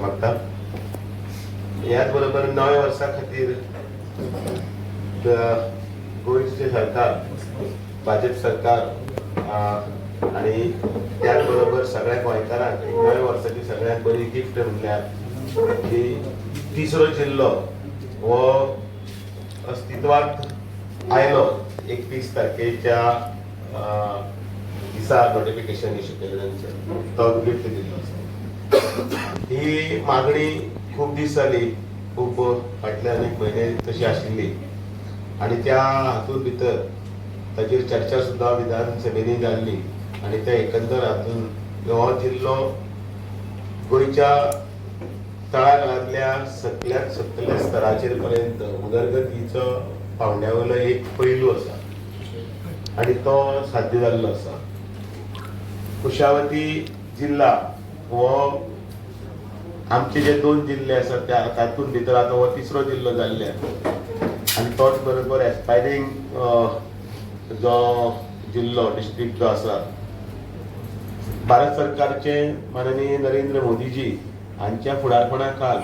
मागता याच बरोबर नव्या वर्सा खातीर गोंयचे सरकार भाजप सरकार आणि त्याच बरोबर सगळ्या गोंयकारांक नव्या वर्साची सगळ्यात बरी गिफ्ट म्हणल्यार की तिसरो जिल्लो हो अस्तित्वात आयलो 31 तारखेच्या दिसा नोटिफिकेशन इश्यू केलें तांचें तो गिफ्ट दिल्लो ही मागणी खूप दीस जाली खूप फाटले अनेक महिने तशी आशिल्ली आणि त्या हातूंत भितर ताचेर चर्चा सुद्दां विधानसभेनी जाल्ली आणि त्या एकंदर हातून हो जिल्लो गोंयच्या तळागाळांतल्या सकयल्या स्तराचेर पर्यंत उदरगतीचो पावंड्यावयलो एक पैलू आसा आणि तो साध्य जाल्लो आसा. कुशावती जिल्ला हो आमचे जे 2 जिल्ले आसात त्या तातूंत भितर आतां हो तिसरो जिल्लो जाल्ले आणि तोच बरोबर एस्पायरींग जो जिल्लो डिस्ट्रिक्ट जो आसा भारत सरकारचे माननीय नरेंद्र मोदीजी हांच्या फुडारपणा खाल